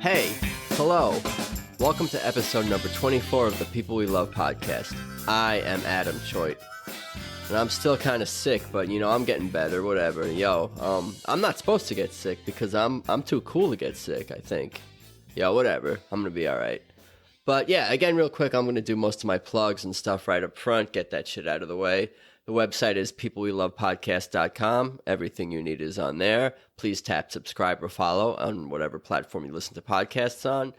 Hey, hello. Welcome to episode number 24 of the People We Love podcast. I am Adam Choit. And I'm still kind of sick, but I'm getting better, whatever. I'm not supposed to get sick because I'm too cool to get sick, I think. Whatever. I'm going to be all right. But yeah, again, real quick, I'm going to do most of my plugs and stuff right up front, get that shit out of the way. The website is peoplewelovepodcast.com. Everything you need is on there. Please tap subscribe or follow on whatever platform you listen to podcasts on.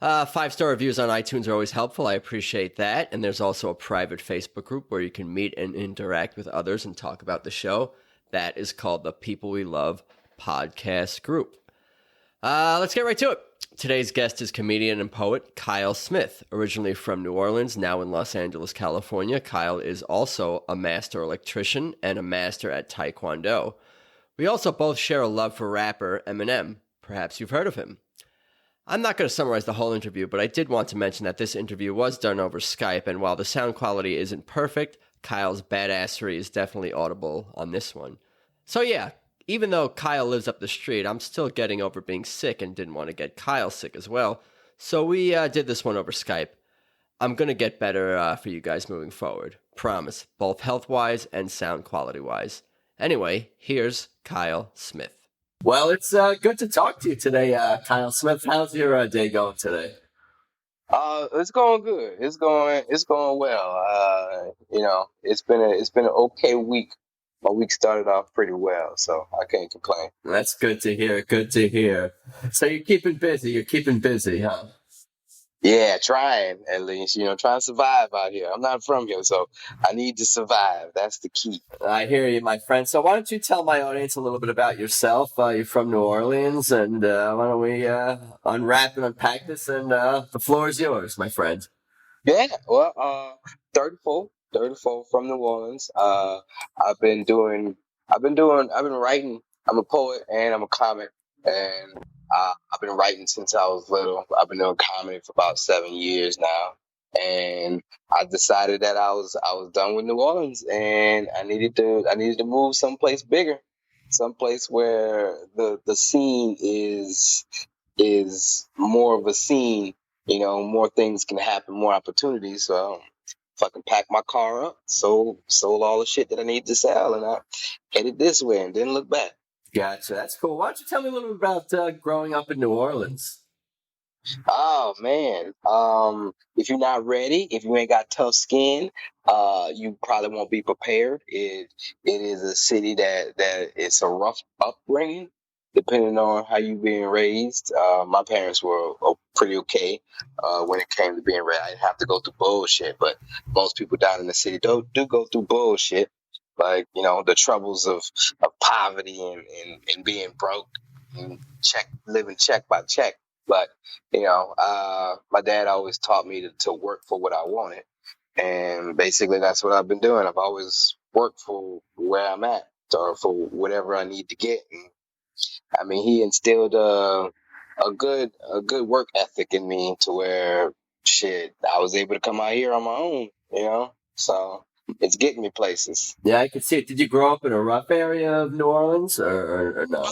5-star reviews on iTunes are always helpful. I appreciate that. And there's also a private Facebook group where you can meet and interact with others and talk about the show. That is called the People We Love Podcast Group. Let's get right to it. Today's guest is comedian and poet Kyle Smith, originally from New Orleans, now in Los Angeles, California. Kyle is also a master electrician and a master at Tae Kwon Do. We also both share a love for rapper Eminem. Perhaps you've heard of him. I'm not going to summarize the whole interview, but I did want to mention that this interview was done over Skype, and while the sound quality isn't perfect, Kyle's badassery is definitely audible on this one. So yeah, even though Kyle lives up the street, I'm still getting over being sick and didn't want to get Kyle sick as well. So we did this one over Skype. I'm going to get better for you guys moving forward. Promise, both health-wise and sound quality-wise. Anyway, here's Kyle Smith. Well, it's good to talk to you today, Kyle Smith. How's your day going today? It's going good. It's going well. It's been an okay week. My week started off pretty well, so I can't complain. That's good to hear. Good to hear. So you're keeping busy. Huh? Yeah, trying at least. Trying to survive out here. I'm not from here, so I need to survive. That's the key. I hear you, my friend. So why don't you tell my audience a little bit about yourself? You're from New Orleans, and why don't we unwrap and unpack this? And the floor is yours, my friend. Yeah. Well, 34 from New Orleans. I've been writing. I'm a poet and I'm a comic, and I've been writing since I was little. I've been doing comedy for about 7 years now, and I decided that I was done with New Orleans, and I needed to move someplace bigger, someplace where the scene is more of a scene. More things can happen, more opportunities. So fucking packed my car up, sold all the shit that I need to sell, and I headed this way and didn't look back. Gotcha. That's cool. Why don't you tell me a little bit about growing up in New Orleans? Oh man. If you're not ready, if you ain't got tough skin, you probably won't be prepared. It is a city that it's a rough upbringing, depending on how you being raised. My parents were pretty okay when it came to being raised. I didn't have to go through bullshit, but most people down in the city do go through bullshit. Like, the troubles of poverty and being broke and living check by check. But, my dad always taught me to work for what I wanted. And basically that's what I've been doing. I've always worked for where I'm at or for whatever I need to get. And, I mean, he instilled a good work ethic in me to where, shit, I was able to come out here on my own, so it's getting me places. Yeah, I can see it. Did you grow up in a rough area of New Orleans or no?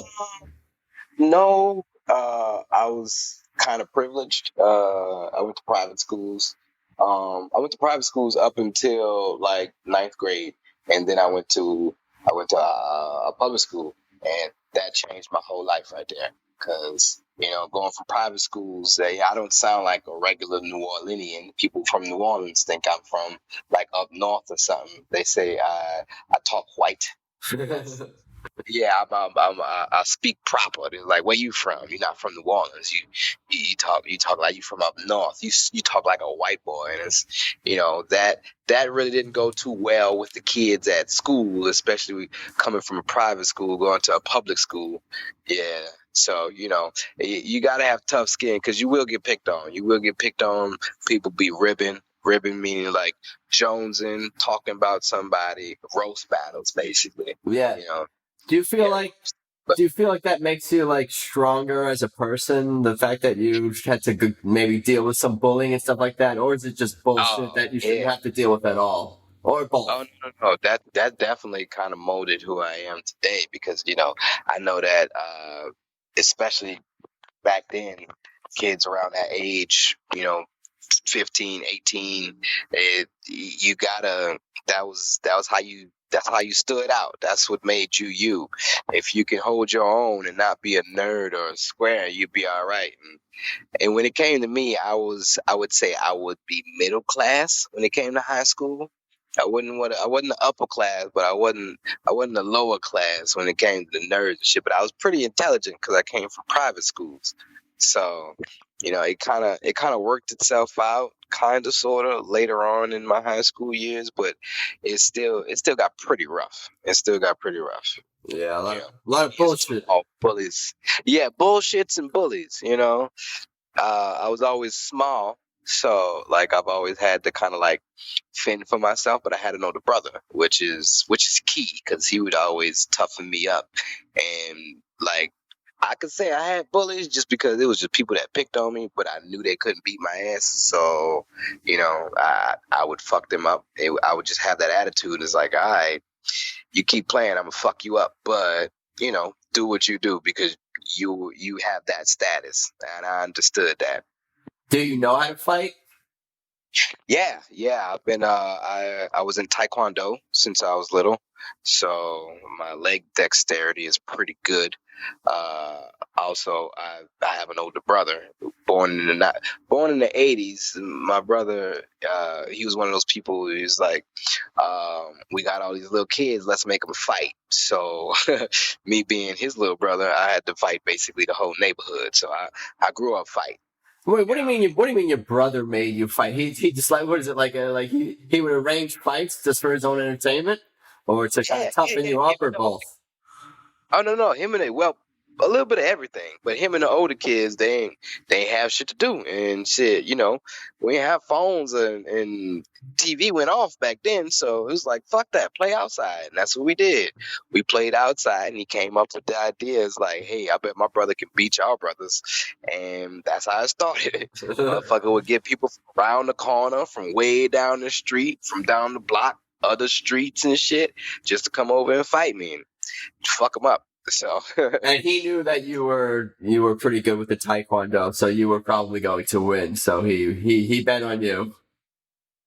No, I was kind of privileged. I went to private schools. Up until like 9th grade, and then I went to a public school, and that changed my whole life right there. Because going from private schools, I don't sound like a regular New Orleanian. People from New Orleans think I'm from like up north or something. They say I talk white. Yeah, I speak proper. They're like, where you from? You're not from New Orleans. You talk like you from up north. You talk like a white boy, and it's that really didn't go too well with the kids at school, especially coming from a private school going to a public school. Yeah, so you gotta have tough skin because you will get picked on. You will get picked on. People be ribbing meaning like jonesing, talking about somebody, roast battles basically. Yeah. Do you feel like that makes you like stronger as a person? The fact that you had to maybe deal with some bullying and stuff like that, or is it just bullshit that you shouldn't have to deal with at all, or both? Oh no, that definitely kind of molded who I am today because I know that especially back then kids around that age, 15, 18, you gotta, that's how you stood out. That's what made you you. If you can hold your own and not be a nerd or a square, you'd be all right. And when it came to me, I would say I would be middle class when it came to high school. I wasn't the upper class, but I wasn't the lower class when it came to the nerds and shit. But I was pretty intelligent because I came from private schools. So, it kind of worked itself out, kind of, sort of, later on in my high school years. But it still got pretty rough. It still got pretty rough. Yeah, a lot of bullshit. Oh, bullies. Yeah, bullshits and bullies. I was always small, so like I've always had to kind of like fend for myself, but I had an older brother, which is key because he would always toughen me up, and like I could say I had bullies just because it was just people that picked on me, but I knew they couldn't beat my ass, so I would fuck them up. I would just have that attitude. It's like, all right, you keep playing, I'm gonna fuck you up, but do what you do because you have that status, and I understood that. Do you know how to fight? Yeah. I've been I was in Tae Kwon Do since I was little, so my leg dexterity is pretty good. Uh, Also, I have an older brother born in the '80s. My brother, he was one of those people who's like, we got all these little kids, let's make them fight. So me being his little brother, I had to fight basically the whole neighborhood. So I grew up fighting. Wait, what do you mean? What do you mean your brother made you fight? He just like, what is it like? He would arrange fights just for his own entertainment, or to kind of toughen you up, or both? Oh no, him and well, a little bit of everything. But him and the older kids, they ain't have shit to do and shit. We didn't have phones and TV went off back then, so it was like fuck that, play outside, and that's what we did. We played outside, and he came up with the ideas like, hey, I bet my brother can beat y'all brothers, and that's how it started. Motherfucker would get people from around the corner, from way down the street, from down the block, other streets and shit, just to come over and fight me and fuck them up. So And he knew that you were pretty good with the taekwondo, so you were probably going to win. So he bet on you.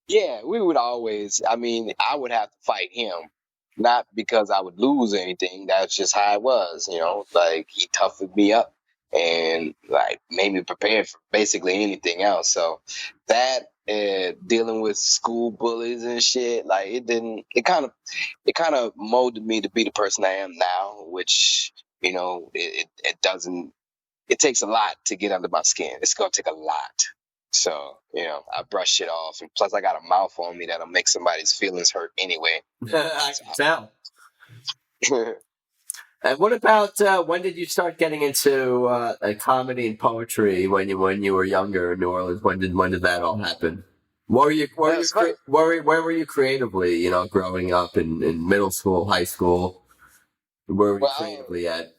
yeah, we would always. I mean, I would have to fight him, not because I would lose or anything. That's just how it was. Like he toughened me up and like made me prepared for basically anything else. So that dealing with school bullies and shit, like it didn't. It kind of molded me to be the person I am now, which it doesn't. It takes a lot to get under my skin. It's gonna take a lot. So, I brush it off. And plus, I got a mouth on me that'll make somebody's feelings hurt anyway. I can tell. And what about when did you start getting into comedy and poetry when you were younger in New Orleans? When did that all happen? Where were you creatively? Growing up in middle school, high school, where were you creatively at?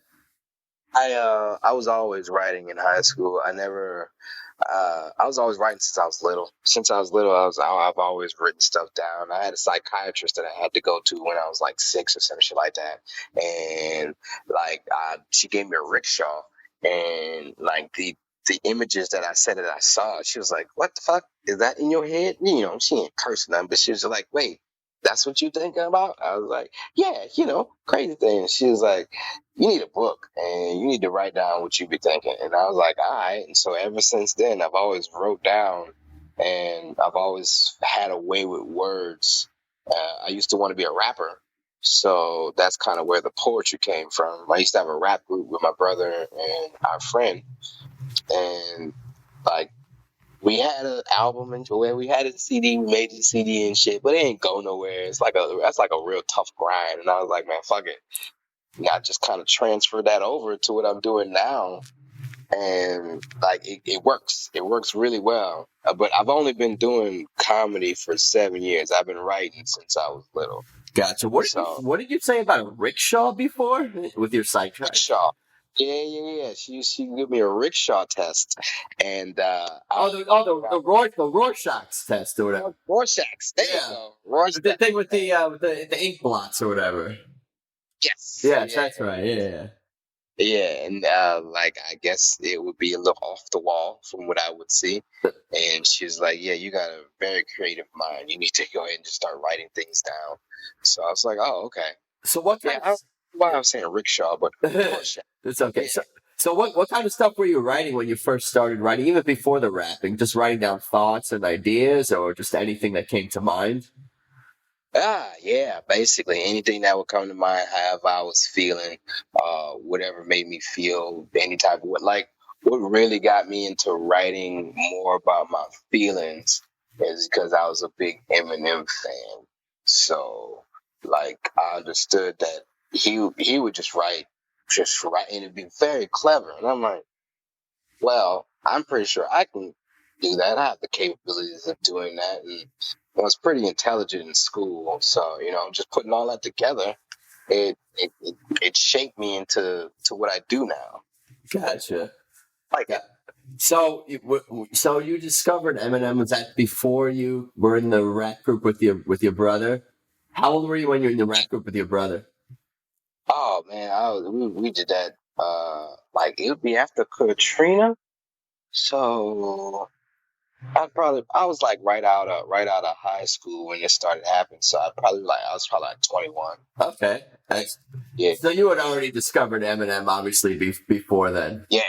I was always writing in high school. I was always writing since I was little. Since I was little, I've always written stuff down. I had a psychiatrist that I had to go to when I was like 6 or some shit like that, and like she gave me a rickshaw, and like the images that I said that I saw, she was like, "What the fuck is that in your head?" She ain't cursing them, but she was like, "Wait, that's what you thinking about?" I was like, "Yeah, crazy thing." She was like, "You need a book and you need to write down what you be thinking." And I was like, all right. And so ever since then, I've always wrote down, and I've always had a way with words. I used to want to be a rapper. So that's kind of where the poetry came from. I used to have a rap group with my brother and our friend. And like, we had an album and where we had a CD, we made the CD and shit, but it ain't go nowhere. That's like a real tough grind. And I was like, man, fuck it. And I just kind of transferred that over to what I'm doing now, and like it works. It works really well. But I've only been doing comedy for 7 years. I've been writing since I was little. Gotcha. What did you say about a rickshaw before with your psychiatrist? Rickshaw. Yeah. She gave me a rickshaw test, and the Rorschach's test or whatever. Rorschach's. There you go. Rorschach. The thing with the ink blots or whatever. Yes. Yes, that's right. Yeah. Yeah, and like I guess it would be a little off the wall from what I would see. And she was like, "Yeah, you got a very creative mind. You need to go ahead and just start writing things down." So I was like, "Oh, okay." So what Yeah, kind I don't know why I was saying rickshaw, but of push it. it's okay. Yeah. So what kind of stuff were you writing when you first started writing, even before the rapping? Just writing down thoughts and ideas, or just anything that came to mind? Yeah, basically anything that would come to mind, however I was feeling, whatever made me feel any type of what. Like, what really got me into writing more about my feelings is because I was a big Eminem fan. So, like, I understood that he would just write, and it'd be very clever. And I'm like, well, I'm pretty sure I can do that. I have the capabilities of doing that. And I was pretty intelligent in school. So, just putting all that together, it shaped me into what I do now. Gotcha. Like Yeah. it. So you discovered Eminem. Was that before you were in the rap group with your brother? How old were you when you were in the rap group with your brother? Oh man, we did that like it would be after Katrina. So I was like right out of high school when it started happening. So I was probably like 21. Okay. Yeah. So you had already discovered Eminem, obviously, before then. Yeah.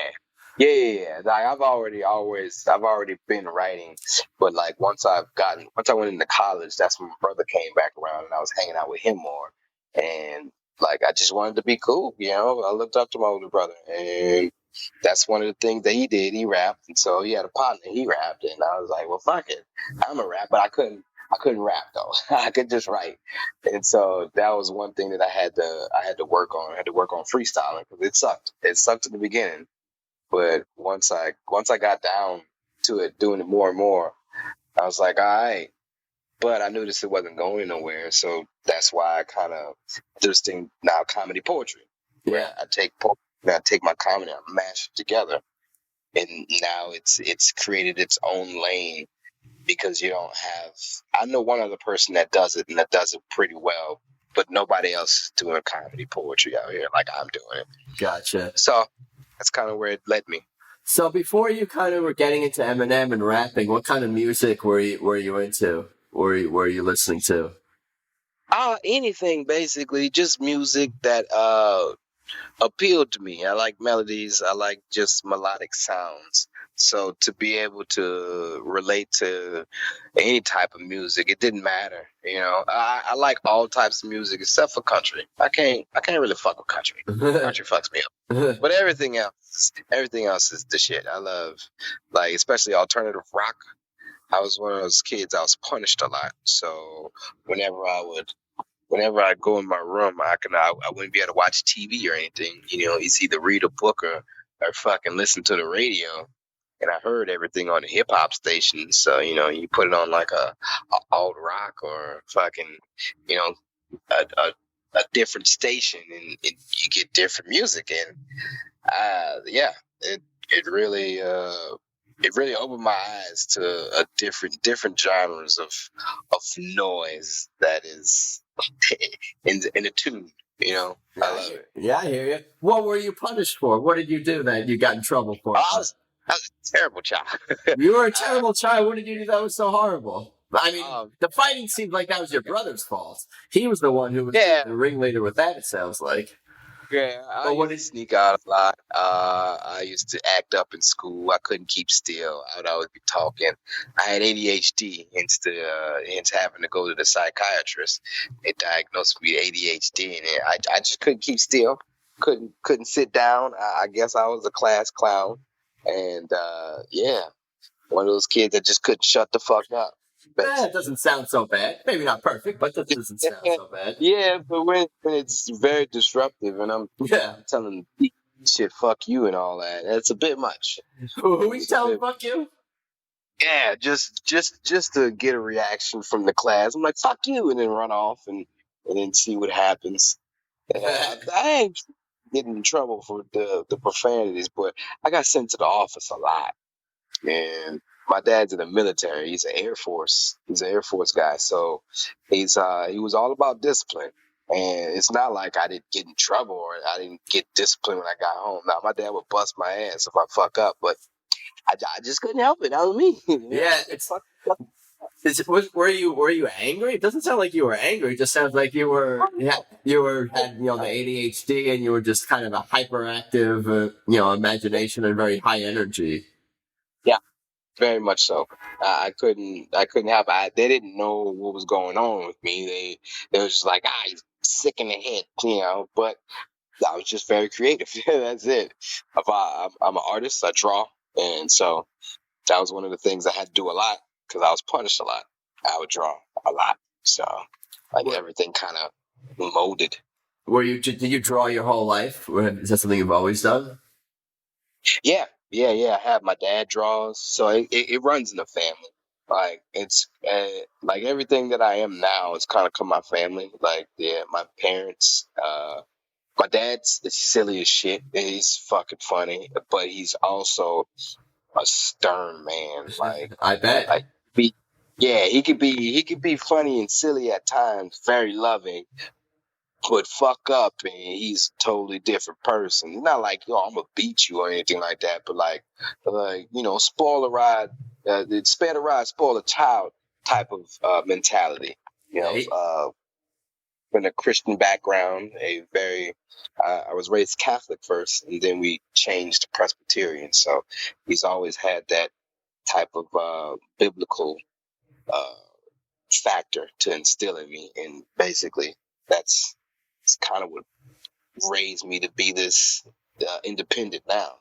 Yeah. Like I've already been writing, but like once I went into college, that's when my brother came back around and I was hanging out with him more. And like I just wanted to be cool. I looked up to my older brother, and that's one of the things that he did. He rapped, and so he had a partner. He rapped, and I was like, well, fuck it, I'm a rap, but I couldn't rap though. I could just write, and so that was one thing that I had to work on. I had to work on freestyling because it sucked. It sucked in the beginning, but once I got down to it, doing it more and more, I was like, all right. But I knew it wasn't going nowhere, so that's why I kind of do this thing now, comedy poetry, where Yeah. I take my comedy, I mash it together, and now it's created its own lane because you don't have. I know one other person that does it and that does it pretty well, but nobody else is doing comedy poetry out here like I'm doing it. Gotcha. So that's kind of where it led me. So before you kind of were getting into Eminem and rapping, what kind of music were you into? Were you listening to? Anything basically, just music that appealed to me. I like melodies. I like just melodic sounds. So to be able to relate to any type of music, it didn't matter. I like all types of music except for country. I can't really fuck with country. Country fucks me up. But everything else is the shit. I love, like, especially alternative rock. I was one of those kids. I was punished a lot. So whenever I would whenever I go in my room, I wouldn't be able to watch TV or anything. It's either read a book or fucking listen to the radio. And I heard everything on the hip hop station. So you put it on like a alt rock or fucking you know a different station, and you get different music. And yeah, it really opened my eyes to a different genres of noise that is in a tune. I love it. Yeah, I hear you. What were you punished for? What did you do that you got in trouble for? I was a terrible child. You were a terrible child. What did you do that was so horrible? I mean, Um, the fighting seemed like that was your brother's fault. He was the one who was yeah, the ringleader with that, it sounds like. yeah. I But what used to did sneak out a lot. I used to act up in school. I couldn't keep still. I would always be talking. I had ADHD into having to go to the psychiatrist. They diagnosed me with ADHD, and I just couldn't keep still. Couldn't sit down. I guess I was a class clown, and yeah, one of those kids that just couldn't shut the fuck up. it doesn't sound so bad. Maybe not perfect, but that doesn't sound so bad. Yeah, but when it's very disruptive, and I'm Yeah. telling shit, fuck you, and all that, it's a bit much. Who you telling fuck you? Yeah, just to get a reaction from the class. I'm like, fuck you, and then run off and then see what happens. I ain't getting in trouble for the profanities, but I got sent to the office a lot. And my dad's in the military. He's an Air Force. He's an Air Force guy. So he was all about discipline. And it's not like I didn't get in trouble or I didn't get disciplined when I got home. Now, my dad would bust my ass if I fuck up, but I just couldn't help it. That was me. Yeah, were you angry? It doesn't sound like you were angry. It just sounds like had the ADHD and you were just kind of a hyperactive imagination and very high energy. Yeah, very much so. I couldn't help it. They didn't know what was going on with me. They was just like, he's sick in the head, But I was just very creative. That's it. I'm an artist. I draw, and so that was one of the things I had to do a lot because I was punished a lot. I would draw a lot, so like everything kind of molded. Did you draw your whole life? Is that something you've always done? Yeah. I have my dad draws, so it runs in the family. Like it's like everything that I am now is kind of come my family. Like my parents. My dad's silly as shit. He's fucking funny, but he's also a stern man. I bet. Like he could be funny and silly at times, very loving, but fuck up and he's a totally different person. He's not like, yo, I'm gonna beat you or anything like that, but like spoil a ride, spare the ride, spoil a child type of mentality. From a Christian background, I was raised Catholic first, and then we changed to Presbyterian. So he's always had that type of biblical uh, factor to instill in me, and basically that's kind of what raised me to be this independent now,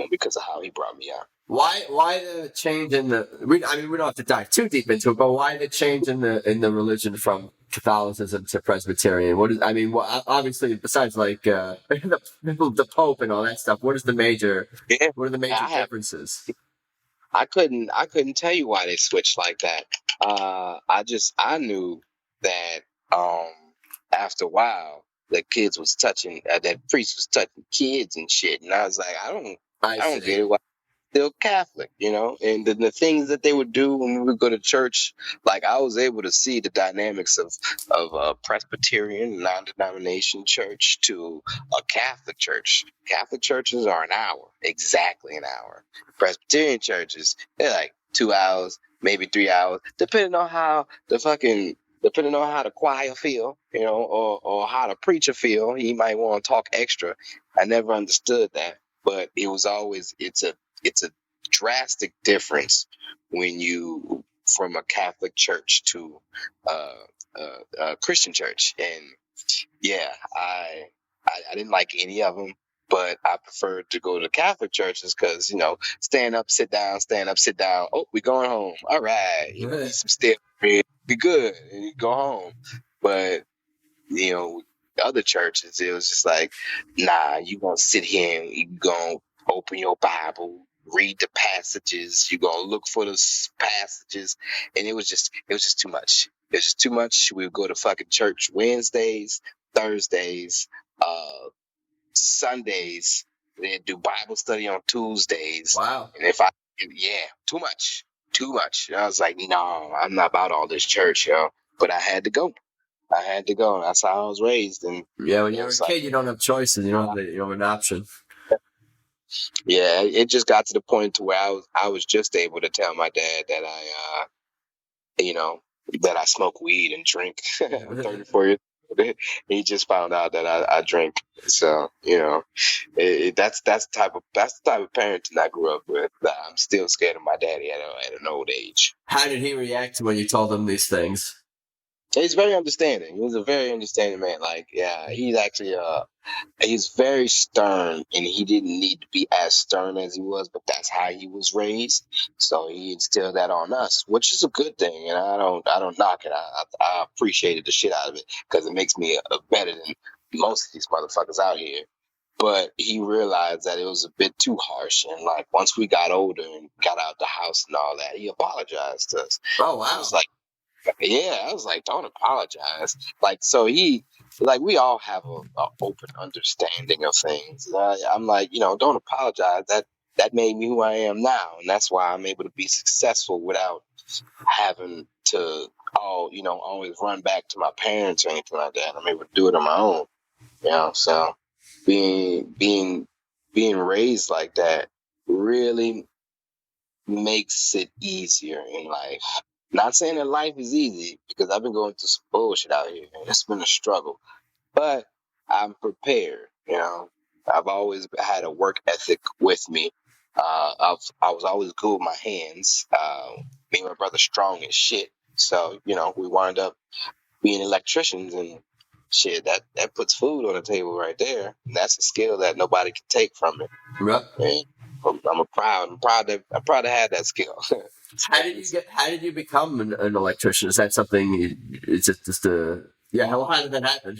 because of how he brought me up. Why the change in the? We don't have to dive too deep into it, but why the change in the religion from Catholicism to Presbyterian? Obviously, besides like the Pope and all that stuff, what are the major differences? I couldn't tell you why they switched like that. I knew that after a while the kids was touching that priest was touching kids and shit, and I was like, I don't get it. Why still Catholic, and the things that they would do when we would go to church, like I was able to see the dynamics of a Presbyterian non-denomination church to a Catholic church. Catholic churches are exactly an hour. Presbyterian churches, they're like 2 hours, maybe 3 hours, depending on how the choir feel, or how the preacher feel. He might want to talk extra. I never understood that, but it was always it's a drastic difference when you from a Catholic church to a Christian church, and I didn't like any of them, but I preferred to go to Catholic churches because stand up, sit down, stand up, sit down. Oh, we going home. All right, eat some step bread, be good, and you go home. But other churches, it was just like, nah, you gonna sit here and you gonna open your Bible, read the passages, you gonna look for the passages, and it was just too much. It was just too much. We would go to fucking church Wednesdays, Thursdays, Sundays. They'd do Bible study on Tuesdays. Wow. And too much. And I was like, no, I'm not about all this church, yo. But I had to go. That's how I was raised. And yeah, when you're a kid, you don't have choices. You don't have an option. Yeah, it just got to the point to where I was just able to tell my dad that that I smoke weed and drink. I'm 34 years old. He just found out that I drink. So that's the type of parenting I grew up with. I'm still scared of my daddy at an old age. How did he react when you told him these things? He's very understanding. He was a very understanding man. Like, yeah, he's actually he's very stern, and he didn't need to be as stern as he was, but that's how he was raised. So he instilled that on us, which is a good thing, and I don't knock it. I appreciated the shit out of it because it makes me better than most of these motherfuckers out here. But he realized that it was a bit too harsh, and like once we got older and got out the house and all that, he apologized to us. Oh wow! I was like, don't apologize. Like, so we all have a open understanding of things. I'm like, don't apologize. That that made me who I am now, and that's why I'm able to be successful without having to always run back to my parents or anything like that. I'm able to do it on my own. So being raised like that really makes it easier in life. Not saying that life is easy, because I've been going through some bullshit out here and it's been a struggle, but I'm prepared. I've always had a work ethic with me. I was always good with my hands. Me and my brother strong as shit. So, we wind up being electricians, and shit, that puts food on the table right there. And that's a skill that nobody can take from me. Yep. And I'm proud to have that skill. How did you become an electrician? Is that something? It's just a yeah. How did that happen?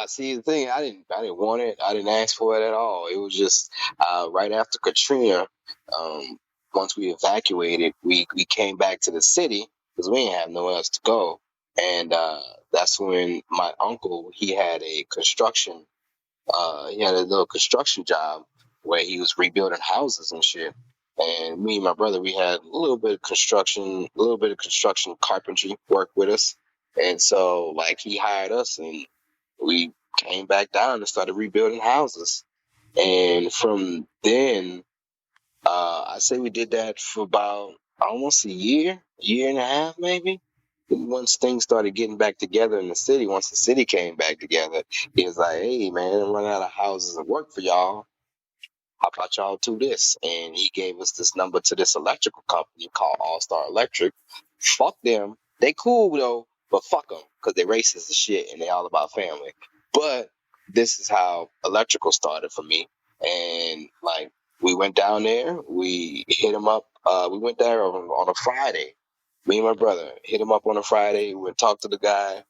See, the thing, I didn't want it. I didn't ask for it at all. It was just right after Katrina. Once we evacuated, we came back to the city because we didn't have nowhere else to go, and that's when my uncle, he had a little construction job where he was rebuilding houses and shit. And me and my brother, we had a little bit of construction carpentry work with us. And so, like, he hired us, and we came back down and started rebuilding houses. And from then, I say we did that for about almost a year and a half, maybe. And once things started getting back together in the city, once the city came back together, he was like, "Hey, man, I'm running out of houses and work for y'all. How about y'all do this?" And he gave us this number to this electrical company called All Star Electric. Fuck them. They cool though, but fuck them, because they racist as shit and they all about family. But this is how electrical started for me. And like, we went down there, we hit him up. We went there on a Friday. Me and my brother hit him up on a Friday. We talked to the guy,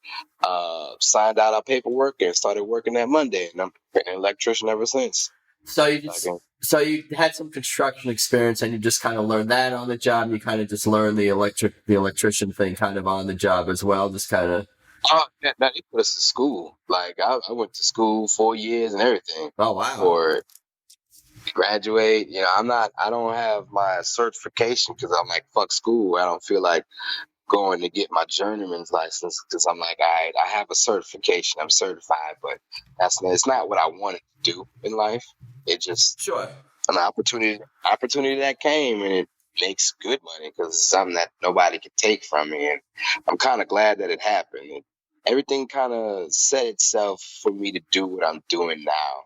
signed out our paperwork, and started working that Monday. And I've been an electrician ever since. So you had some construction experience, and you just kind of learned that on the job. You kind of just learned the electrician thing kind of on the job as well. Just kind of. Oh, they put us to school. Like, I went to school 4 years and everything. Oh wow! For graduate, I don't have my certification because I'm like, fuck school. I don't feel like going to get my journeyman's license because I'm like, all right, I have a certification, I'm certified, but it's not what I wanted to do in life. It just an opportunity that came, and it makes good money because it's something that nobody can take from me, and I'm kind of glad that it happened. And everything kind of set itself for me to do what I'm doing now,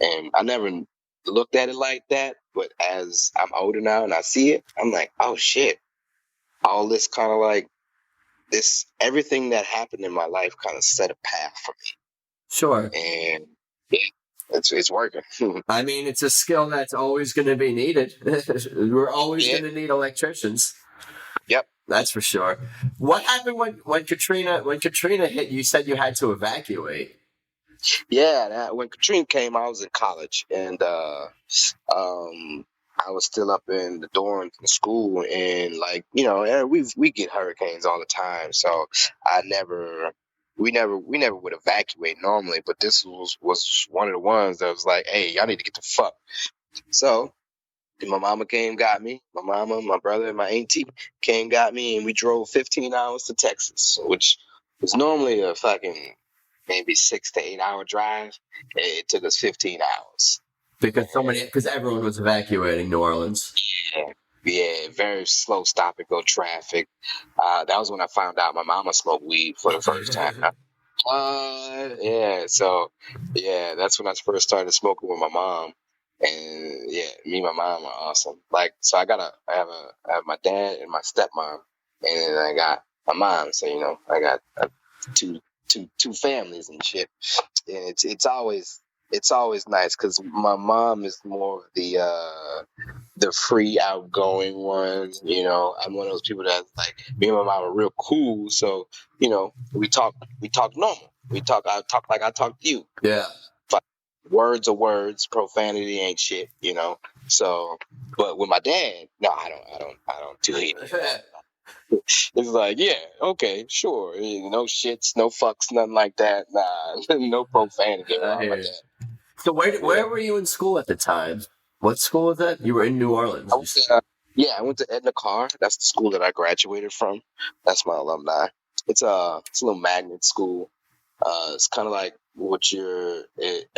and I never looked at it like that, but as I'm older now and I see it, I'm like, oh shit, all this kind of like this, everything that happened in my life kind of set a path for me. Sure. And yeah, it's working. I mean, it's a skill that's always going to be needed. We're always going to need electricians. Yep. That's for sure. What happened when Katrina hit? You said you had to evacuate. Yeah, when Katrina came, I was in college, and I was still up in the dorms in school, and like, we get hurricanes all the time, so we never would evacuate normally, but this was one of the ones that was like, hey, y'all need to get the fuck. So my mama came, got me. My mama, my brother, and my auntie came, got me, and we drove 15 hours to Texas, which was normally a fucking maybe 6 to 8 hour drive. It took us 15 hours. Because everyone was evacuating New Orleans. Yeah, very slow stop and go traffic. That was when I found out my mama smoked weed for the first time. So that's when I first started smoking with my mom. And yeah, me and my mom are awesome. Like, so I have my dad and my stepmom, and then I got my mom. So I got two families and shit. And it's always nice because my mom is more of the free, outgoing one. I'm one of those people that, like, me and my mom are real cool. So we talk normal. I talk like I talk to you. Yeah. But words are words. Profanity ain't shit. So, but with my dad, no, I don't do it. It's like, yeah, okay, sure. No shits, no fucks, nothing like that. Nah, no profanity around my dad. So where were you in school at the time? What school was that? You were in New Orleans. I went to Edna Carr. That's the school that I graduated from. That's my alumni. It's a little magnet school. It's kind of like a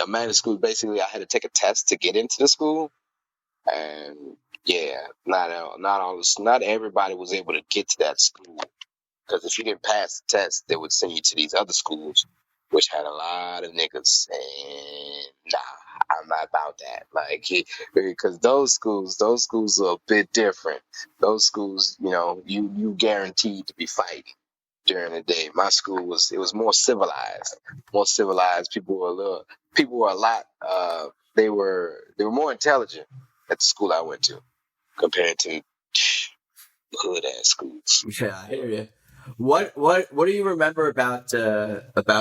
magnet school. Basically, I had to take a test to get into the school, and yeah, not everybody was able to get to that school. Because if you didn't pass the test, they would send you to these other schools, which had a lot of niggas. And nah, I'm not about that. Like, because those schools are a bit different. Those schools, you guaranteed to be fighting during the day. My school was more civilized. More civilized. People were a lot. They were more intelligent at the school I went to compared to hood ass schools. Yeah, I hear you. What do you remember about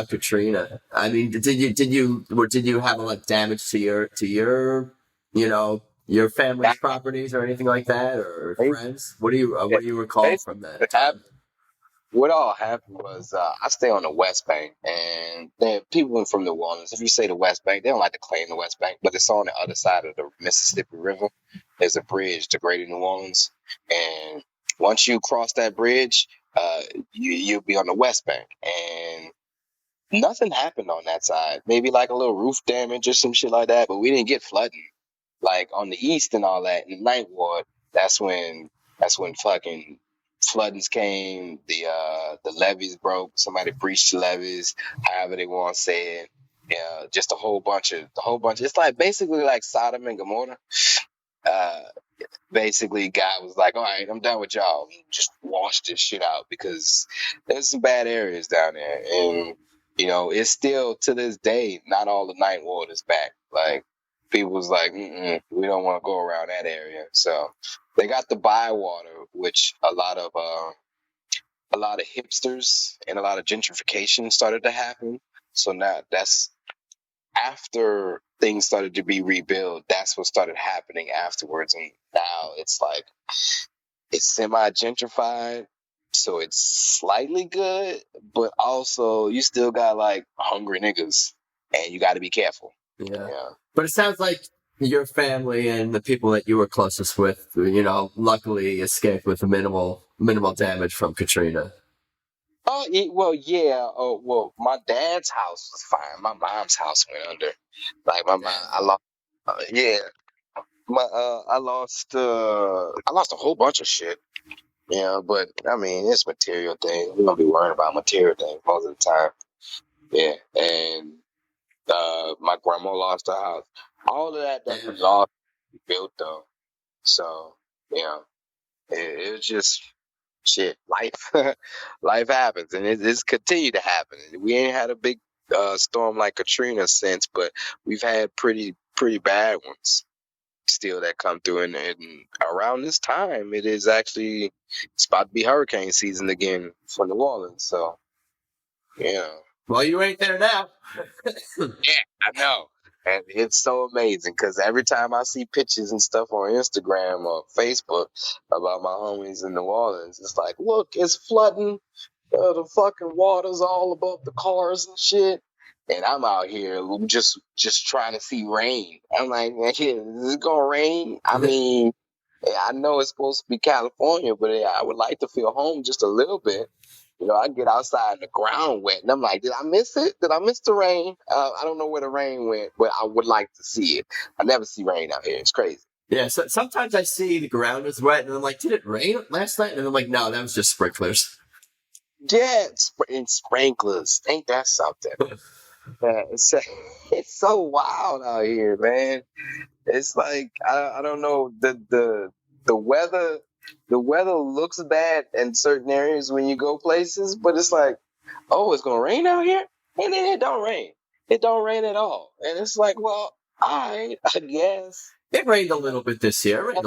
Katrina? I mean, did you have a lot of damage to your family's properties or anything like that, or friends? What do you recall from that time? What all happened was I stay on the West Bank, and then people from New Orleans, if you say the West Bank, they don't like to claim the West Bank, but it's on the other side of the Mississippi River. There's a bridge to Greater New Orleans, and once you cross that bridge, you'll be on the West Bank, and nothing happened on that side. Maybe like a little roof damage or some shit like that, but we didn't get flooding. Like on the east and all that, in the Ninth Ward, that's when fucking floodings came. The levees broke. Somebody breached the levees, however they want to say it. Yeah, just a whole bunch. It's like basically like Sodom and Gomorrah. Uh, Basically, God was like, all right, I'm done with y'all. Just wash this shit out because there's some bad areas down there. And, it's still to this day, not all the Ninth Ward is back. Like, people was like, we don't want to go around that area. So they got the Bywater, which a lot of hipsters and a lot of gentrification started to happen. So now that's after things started to be rebuilt, that's what started happening afterwards. And now it's like, it's semi-gentrified, so it's slightly good, but also you still got like hungry niggas, and you got to be careful. Yeah. But it sounds like your family and the people that you were closest with, luckily escaped with minimal damage from Katrina. Oh, yeah. Oh, well, my dad's house was fine. My mom's house went under. Like my mom, I lost. Yeah, I lost a whole bunch of shit. Yeah, but I mean, it's material things. We don't be worrying about material things most of the time. Yeah, and my grandma lost her house. All of that was all built though. So it was just shit. Life, life happens, and it's continued to happen. We ain't had a big storm like Katrina since, but we've had pretty bad ones still that come through, and around this time it's about to be hurricane season again for New Orleans. So well, you ain't there now. Yeah, I know, and it's so amazing because every time I see pictures and stuff on Instagram or Facebook about my homies in New Orleans, it's like, look, it's flooding, the fucking water's all above the cars and shit. And I'm out here just trying to see rain. I'm like, man, is it gonna rain? I mean, I know it's supposed to be California, but I would like to feel home just a little bit. I get outside and the ground wet, and I'm like, did I miss it? Did I miss the rain? I don't know where the rain went, but I would like to see it. I never see rain out here. It's crazy. Yeah, so sometimes I see the ground is wet, and I'm like, did it rain last night? And I'm like, no, that was just sprinklers. Yeah, and sprinklers. Ain't that something? It's so wild out here, man. It's like I don't know, the weather. The weather looks bad in certain areas when you go places, but it's like, oh, it's gonna rain out here, and then it don't rain. It don't rain at all, and it's like, well, I guess it rained a little bit this year. Earlier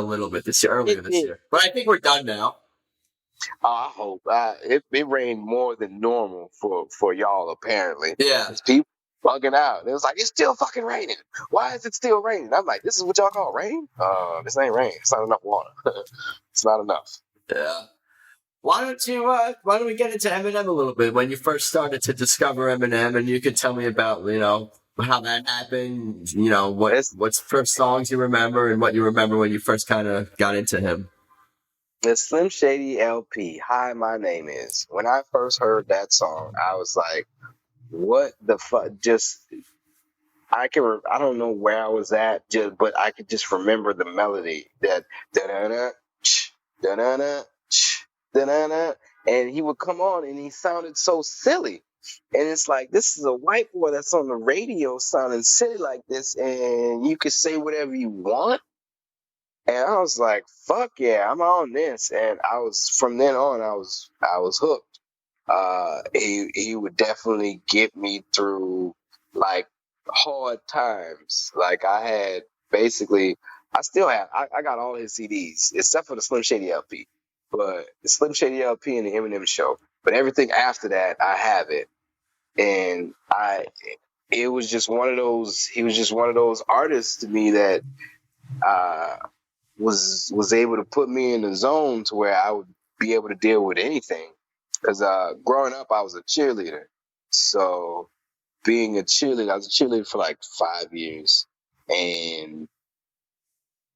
this year, but I think we're done now. I hope it rained more than normal for y'all apparently. Yeah, people bugging out. It was like, it's still fucking raining. Why is it still raining? I'm like, this is what y'all call rain? This ain't rain. It's not enough water. It's not enough. Yeah. Why don't we get into Eminem a little bit? When you first started to discover Eminem, and you could tell me about, how that happened? You know, It's what's first songs you remember and what you remember when you first kind of got into him? the Slim Shady LP. Hi, my name is. When I first heard that song, I was like, "What the fuck?" Just I don't know where I was at, just but I could just remember the melody that da da da da da da da da, and he would come on and he sounded so silly, and it's like this is a white boy that's on the radio sounding silly like this, and you could say whatever you want, and I was like, fuck yeah, I'm on this, and I was from then on I was hooked. He would definitely get me through like hard times. Like I had basically, I got all his CDs except for the Slim Shady LP, but the Slim Shady LP and the Eminem show. But everything after that, I have it, and it was just one of those. He was just one of those artists to me that uh, was able to put me in the zone to where I would be able to deal with anything. Because growing up, I was a cheerleader. So being a cheerleader, I was a cheerleader for like 5 years. And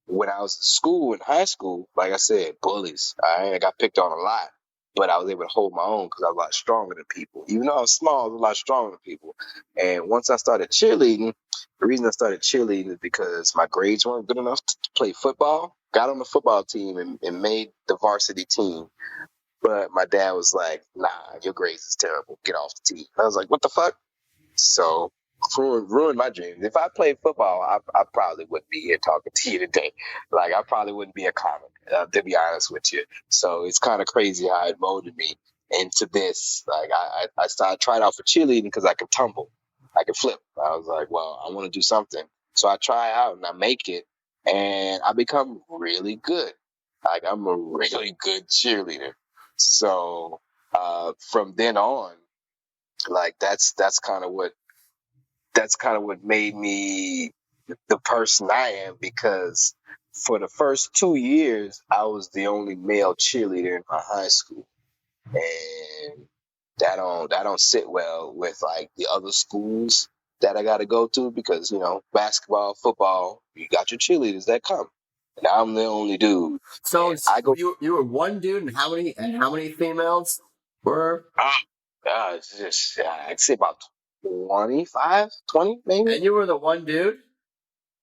when I was in school, in high school, like I said, bullies. I got picked on a lot. But I was able to hold my own because I was a lot stronger than people. Even though I was small, I was a lot stronger than people. And once I started cheerleading, the reason I started cheerleading is because my grades weren't good enough to play football. Got on the football team and made the varsity team. But my dad was like, nah, your grades is terrible. Get off the team. I was like, what the fuck? So ruined my dreams. If I played football, I probably wouldn't be here talking to you today. Like I probably wouldn't be a comic, to be honest with you. So it's kind of crazy how it molded me into this. Like I started trying out for cheerleading because I could tumble, I could flip. I was like, well, I want to do something. So I try out and I make it, and I become really good. Like I'm a really good cheerleader. So from then on, like that's kind of what made me the person I am, because for the first 2 years I was the only male cheerleader in my high school, and that don't sit well with like the other schools that I got to go to, because basketball, football, you got your cheerleaders that come, and I'm the only dude. So And I go, you were one dude, and how many females were? it's just I'd say about 25, 20 maybe. And you were the one dude.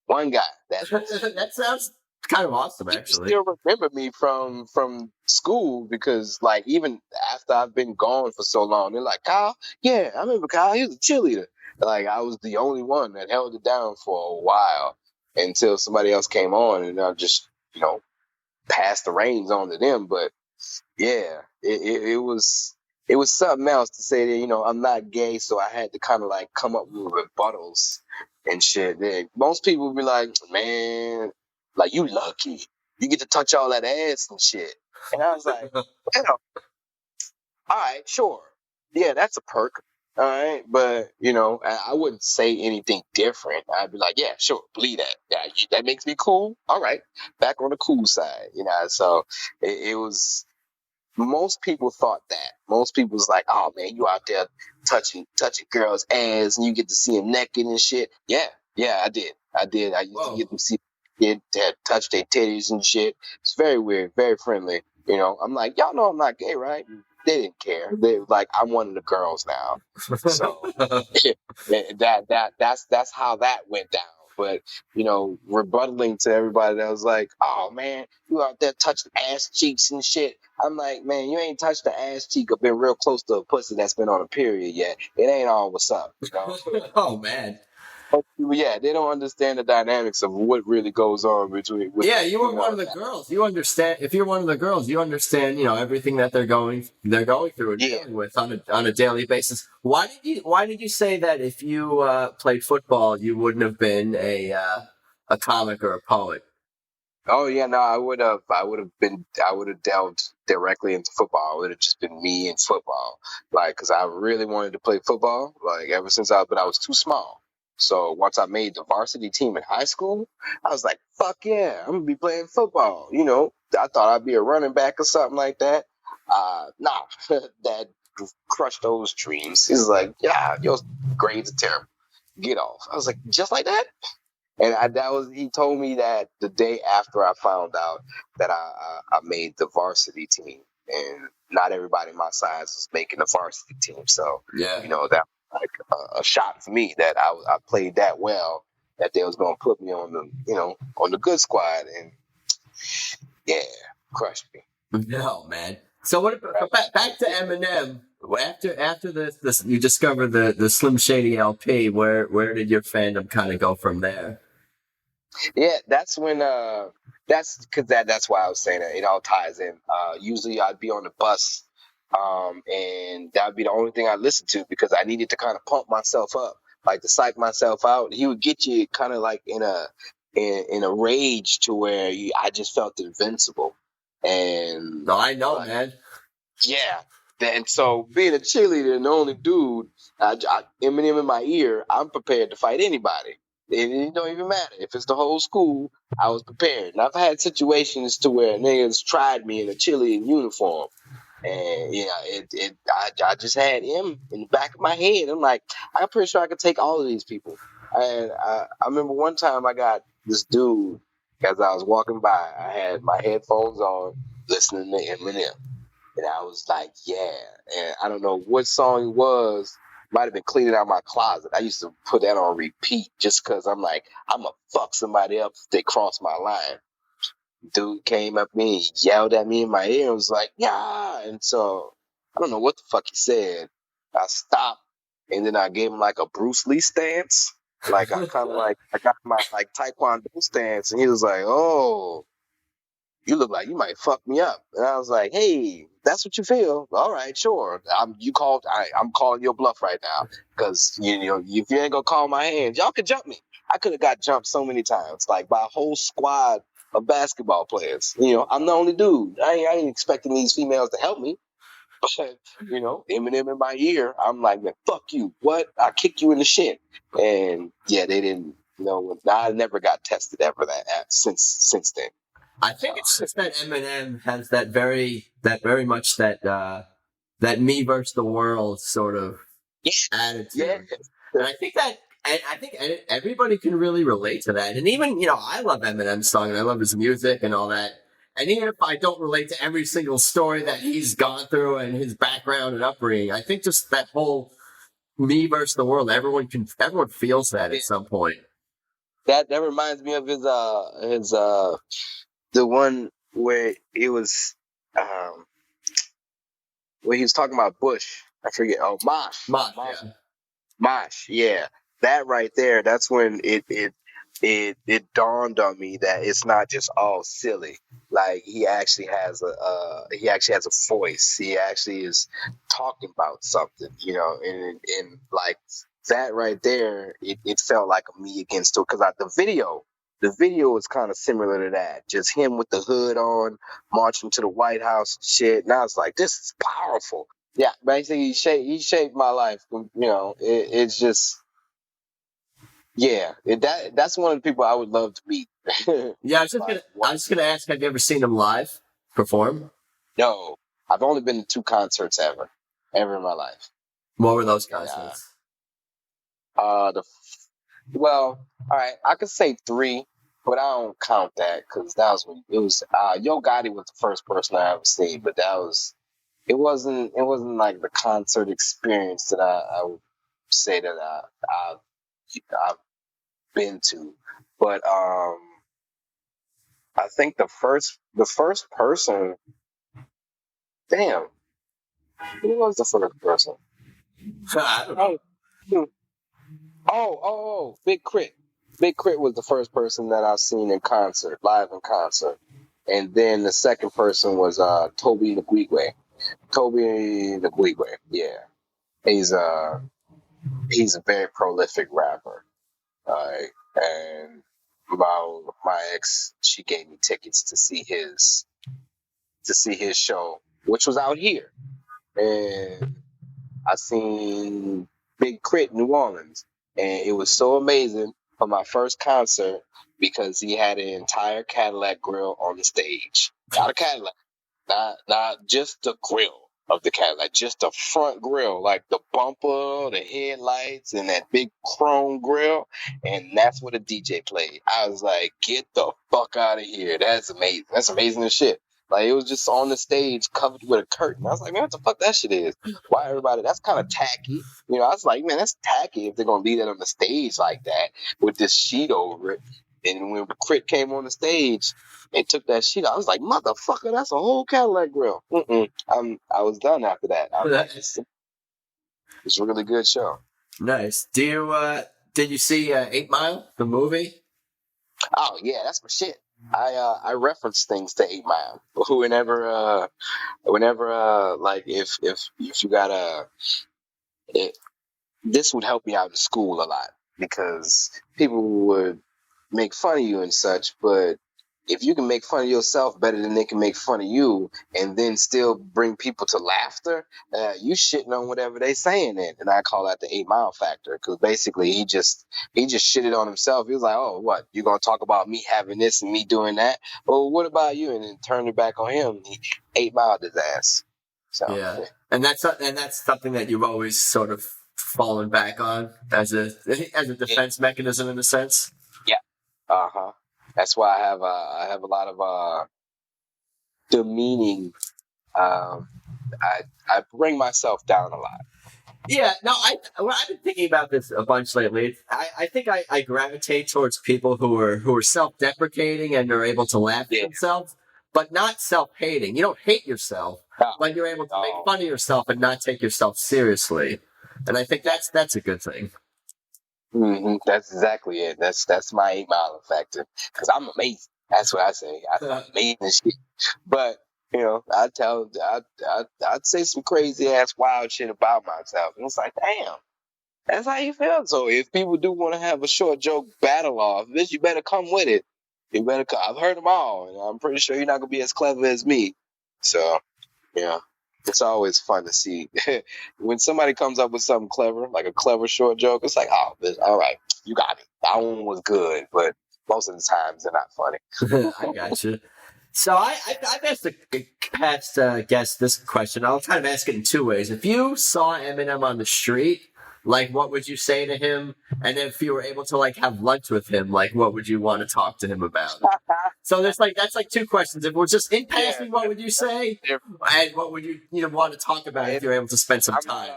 One guy that That sounds kind of awesome, people actually. still remember me from school, because like even after I've been gone for so long, they're like, Kyle, yeah, I remember Kyle, he was a cheerleader. Like I was the only one that held it down for a while until somebody else came on, and I just passed the reins on to them. But yeah, it was something else to say that I'm not gay, so I had to kind of like come up with rebuttals and shit. Then most people would be like, man, like you lucky, you get to touch all that ass and shit. And I was like, well, all right, sure, yeah, that's a perk. All right, but I wouldn't say anything different. I'd be like, yeah, sure, believe that. Yeah, that makes me cool. All right, back on the cool side. So it was, most people thought that. Most people was like, "Oh man, you out there touching girls' ass, and you get to see them naked and shit." Yeah, yeah, I did. I did. I used to get them see get that touch their titties and shit. It's very weird, very friendly. I'm like, y'all know I'm not gay, right? They didn't care. They like, I'm one of the girls now. So that's how that went down. But rebuttaling to everybody that was like, "Oh man, you out there touching ass cheeks and shit." I'm like, man, you ain't touched the ass cheek or been real close to a pussy that's been on a period yet. It ain't all what's up. Oh man. Yeah, they don't understand the dynamics of what really goes on between with Yeah, the you were one female. of the girls. You understand. If you're one of the girls, you understand. Everything that they're going through and Yeah. dealing with on a daily basis. Why did you say that if you played football, you wouldn't have been a comic or a poet? Oh yeah, no, I would have delved directly into football. It would have just been me and football, like, because I really wanted to play football, like ever since but I was too small. So once I made the varsity team in high school, I was like, fuck yeah, I'm gonna be playing football. I thought I'd be a running back or something like that. Nah, that crushed those dreams. He's like, yeah, your grades are terrible. get off. I was like, just like that? And he told me that the day after I found out that I made the varsity team, and not everybody my size was making the varsity team. So, Yeah. that was like a shot for me that I played that well, that they was going to put me on on the good squad. And yeah, crushed me. No, man. So what about back to Eminem? After this you discovered the Slim Shady LP. Where did your fandom kind of go from there? Yeah, that's when that's because that's why I was saying that it all ties in. Usually I'd be on the bus, and that'd be the only thing I listened to because I needed to kind of pump myself up, like to psych myself out. He would get you kind of like in a rage to where I just felt invincible. And No, I know, man. yeah. And so being a cheerleader and the only dude, Eminem in my ear, I'm prepared to fight anybody. It don't even matter. If it's the whole school, I was prepared. And I've had situations to where niggas tried me in a cheerleading uniform. And I just had him in the back of my head. I'm like, I'm pretty sure I could take all of these people. And I remember one time I got this dude, as I was walking by, I had my headphones on, listening to Eminem. And I was like, yeah. And I don't know what song it was. Might have been Cleaning Out My Closet. I used to put that on repeat just because I'm like, I'm going to fuck somebody up if they cross my line. Dude came up to me and yelled at me in my ear and was like, yeah. And so I don't know what the fuck he said. I stopped and then I gave him like a Bruce Lee stance. Like I kind of like, I got my like Tae Kwon Do stance. And he was like, oh, you look like you might fuck me up. And I was like, hey, that's what you feel. All right, sure. I'm calling your bluff right now. Because, if you ain't going to call my hand, y'all could jump me. I could have got jumped so many times, like by a whole squad of basketball players. I'm the only dude. I ain't expecting these females to help me. But, Eminem in my ear, I'm like, man, fuck you. What? I kick you in the shin. And yeah, they didn't, I never got tested ever since then. I think it's just that Eminem has that very much that me versus the world sort of attitude. Yeah. And I think everybody can really relate to that. And even, I love Eminem's song and I love his music and all that. And even if I don't relate to every single story that he's gone through and his background and upbringing, I think just that whole me versus the world, everyone feels that at some point. That reminds me of his the one where it was where he was talking about Bush. I forget. Oh, Mosh. Yeah. Mosh. Yeah. That right there. That's when it dawned on me that it's not just all silly. Like he actually has a voice. He actually is talking about something, and like that right there, it felt like a me against it because the video is kind of similar to that. Just him with the hood on, marching to the White House and shit. And I was like, this is powerful. Yeah, basically he shaped my life. It's just. Yeah, that's one of the people I would love to meet. Yeah, I was just gonna ask, have you ever seen him live perform? No, I've only been to 2 concerts ever in my life. What were those concerts? All right, I could say 3, but I don't count that because that was when it was. Yo Gotti was the first person I ever seen, but it wasn't like the concert experience that I would say that I've been to, but I think the first person. Damn, who was the first person? I don't know. Oh, Big Crit. Big Crit was the first person that I've seen live in concert, and then the second person was Toby Nquigwe. Yeah, he's a very prolific rapper. And my ex, she gave me tickets to see his show, which was out here, and I seen Big Crit New Orleans, and it was so amazing for my first concert because he had an entire Cadillac grill on the stage, not a Cadillac, not just the grill. of the Cadillac, just the front grill, like the bumper, the headlights, and that big chrome grill. And that's what a DJ played. I was like, get the fuck out of here. That's amazing. That's amazing as shit. Like, it was just on the stage covered with a curtain. I was like, man, what the fuck that shit is? Why everybody? That's kind of tacky. I was like, man, that's tacky if they're going to leave that on the stage like that with this sheet over it. And when Crit came on the stage and took that sheet, I was like, motherfucker, that's a whole Cadillac grill. I was done after that. It's a really good show. Nice. Did you see 8 Mile, the movie? Oh yeah, that's my shit. I reference things to 8 Mile. Whenever like if you got this would help me out in school a lot because people would make fun of you and such, but if you can make fun of yourself better than they can make fun of you and then still bring people to laughter, you shitting on whatever they saying then. And I call that the 8 Mile factor because basically he just shitted on himself. He was like, oh, what? You going to talk about me having this and me doing that? Well, what about you? And then turned it back on him. He 8 Miled his ass. So, yeah. And that's something that you've always sort of fallen back on as a defense mechanism in a sense. Yeah. Uh-huh. That's why I have a lot of demeaning. I bring myself down a lot. Yeah, no, I've been thinking about this a bunch lately. I think I gravitate towards people who are self-deprecating and are able to laugh at themselves, but not self-hating. You don't hate yourself, but you're able to make fun of yourself and not take yourself seriously. And I think that's a good thing. Mm-hmm. That's exactly it. That's my 8 Mile factor because I'm amazing. That's what I say. I'm amazing shit. But I'd say some crazy ass wild shit about myself, and it's like, damn, that's how you feel. So if people do want to have a short joke battle off, bitch, you better come with it. You better come. I've heard them all, and I'm pretty sure you're not gonna be as clever as me. So it's always fun to see when somebody comes up with something clever, like a clever short joke. It's like, oh, bitch, all right, you got it. That one was good, but most of the times they're not funny. I gotcha. So I've asked the past guest this question. I'll kind of ask it in two ways. If you saw Eminem on the street, like, what would you say to him? And if you were able to, like, have lunch with him, like, what would you want to talk to him about? So that's like two questions. If we're just in passing, what would you say? And what would you want to talk about if you're able to spend some time?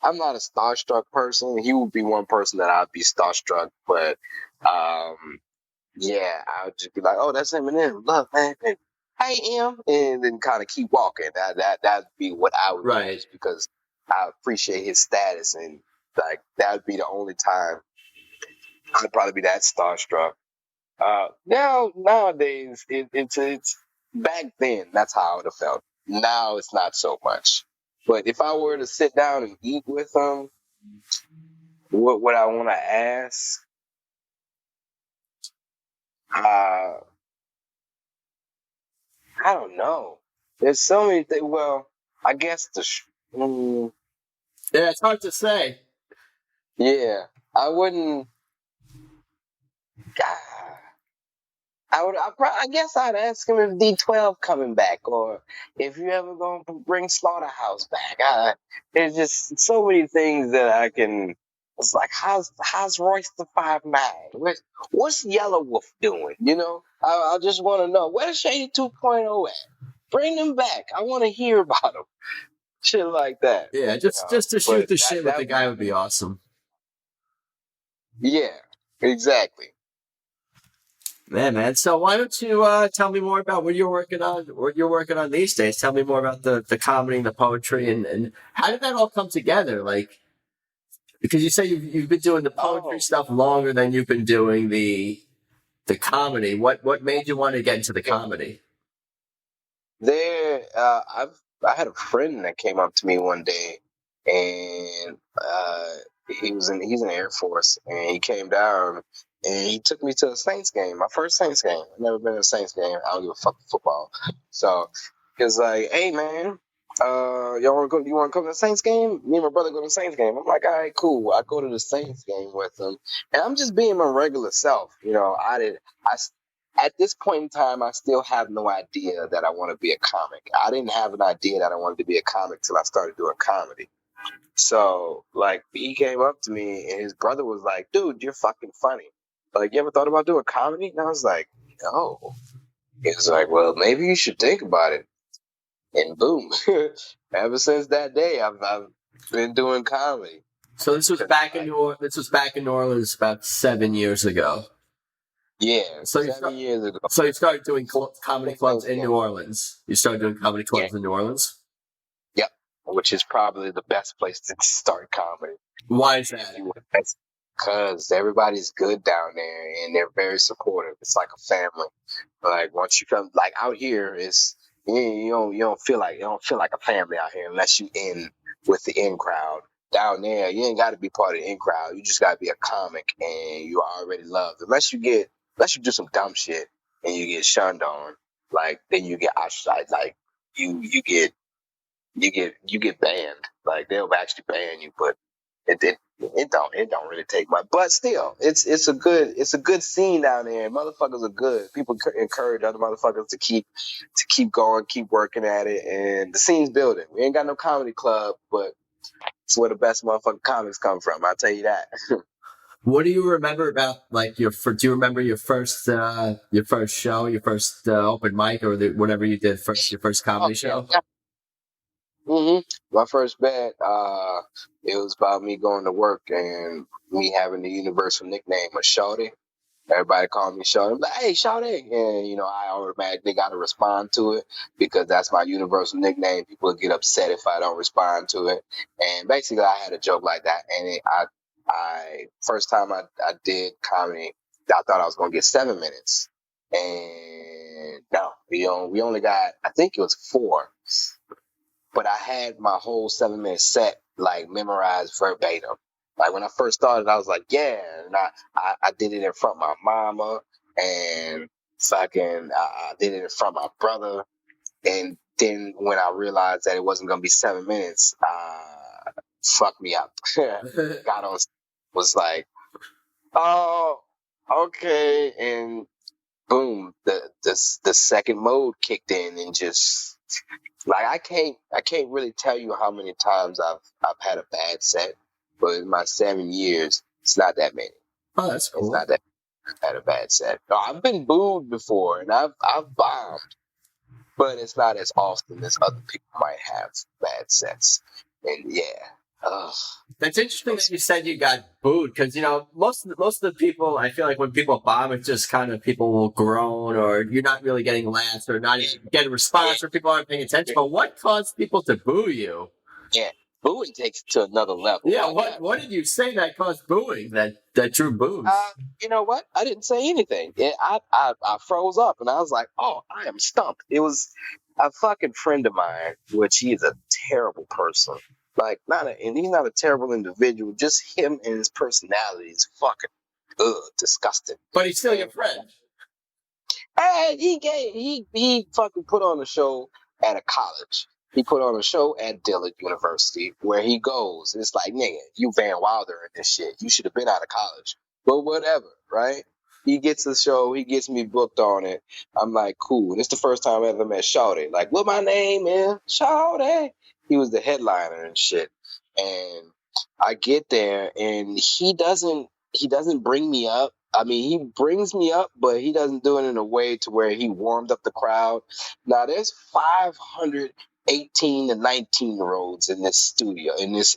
I'm not a starstruck person. He would be one person that I'd be starstruck, but yeah, I would just be like, oh, that's Eminem. Love, man. I am, and then kind of keep walking. That'd be what I would do, because I appreciate his status, and like that would be the only time I'd probably be that starstruck. Nowadays, it's back then. That's how I would have felt. Now it's not so much. But if I were to sit down and eat with him, what would I want to ask? I don't know. There's so many things. Well, I guess yeah, it's hard to say. Yeah, I wouldn't. I guess I'd ask him if D12 coming back, or if you ever going to bring Slaughterhouse back. There's just so many things that I can. It's like, how's Royce the 5'9"? What's Yellow Wolf doing? I just want to know, where's Shady 2.0 at? Bring them back. I want to hear about them. Shit like that. Yeah, just to shoot the shit with the guy would be awesome. Yeah, exactly. Man. So why don't you tell me more about what you're working on these days? Tell me more about the comedy and the poetry, and how did that all come together? Like, because you say you've been doing the poetry stuff longer than you've been doing the comedy. What made you want to get into the comedy? I had a friend that came up to me one day, and he's in the Air Force, and he came down and he took me to a Saints game, my first Saints game. I've never been to a Saints game. I don't give a fuck with football. So he was like, "Hey man, y'all want to go? You want to come to the Saints game? Me and my brother go to the Saints game." I'm like, "All right, cool." I go to the Saints game with him, and I'm just being my regular self. at this point in time, I still have no idea that I want to be a comic. I didn't have an idea that I wanted to be a comic till I started doing comedy. So, like, he came up to me and his brother was like, dude, you're fucking funny. Like, you ever thought about doing comedy? And I was like, no. He was like, well, maybe you should think about it. And boom. Ever since that day, I've been doing comedy. So this was back in New Orleans about 7 years ago. Yeah, 7 years ago. So you started doing comedy clubs in New Orleans. You started doing comedy clubs in New Orleans? Yep, which is probably the best place to start comedy. Why is that? Because everybody's good down there and they're very supportive. It's like a family. Like once you come, like out here, it's you don't feel like a family out here unless you in with the in crowd. Down there, you ain't got to be part of the in crowd. You just got to be a comic and you are already loved. Unless you do some dumb shit and you get shunned on, like then you get ostracized. Like you get banned. Like they'll actually ban you, but it don't really take much. But still, it's a good scene down there. Motherfuckers are good. People encourage other motherfuckers to keep going, keep working at it, and the scene's building. We ain't got no comedy club, but it's where the best motherfucking comics come from. I'll tell you that. What do you remember about like do you remember your first show, your first open mic, or whatever you did first, your first comedy show? Yeah. My first bet, it was about me going to work and me having the universal nickname of Shorty. Everybody called me Shorty. I'm like, hey, Shorty. And, I automatically got to respond to it because that's my universal nickname. People get upset if I don't respond to it. And basically, I had a joke like that. And first time I did comedy, I thought I was going to get 7 minutes. And no, we only got, I think it was 4. But I had my whole 7-minute set like memorized verbatim. Like when I first started, I was like, yeah, and I did it in front of my mama, and fucking I did it in front of my brother. And then when I realized that it wasn't gonna be 7 minutes, fucked me up. Got on, was like, oh, okay, and boom, the second mode kicked in and just. Like I can't really tell you how many times I've had a bad set, but in my 7 years, it's not that many. Oh, that's cool. It's not that I've had a bad set. No, I've been booed before and I've bombed, but it's not as often as other people might have bad sets. And yeah. That's interesting that you said you got booed because most of the people, I feel like when people bomb, it's just kind of people will groan or you're not really getting laughs or not even getting a response or people aren't paying attention. But what caused people to boo you? Yeah, booing takes it to another level. Yeah, what did you say that caused booing? That drew boos? You know what? I didn't say anything. I froze up and I was like, oh, I am stumped. It was a fucking friend of mine, which he is a terrible person. Like, and he's not a terrible individual. Just him and his personality is fucking disgusting. But he's still your friend. And he fucking put on a show at a college. He put on a show at Dillard University where he goes. It's like, nigga, you Van Wilder and this shit. You should have been out of college. But whatever, right? He gets the show. He gets me booked on it. I'm like, cool. And it's the first time I ever met Shawty. Like, what my name is? Shawty. He was the headliner and shit. And I get there and he doesn't bring me up. I mean, he brings me up, but he doesn't do it in a way to where he warmed up the crowd. Now there's 518 to 19-year-olds in this studio, in this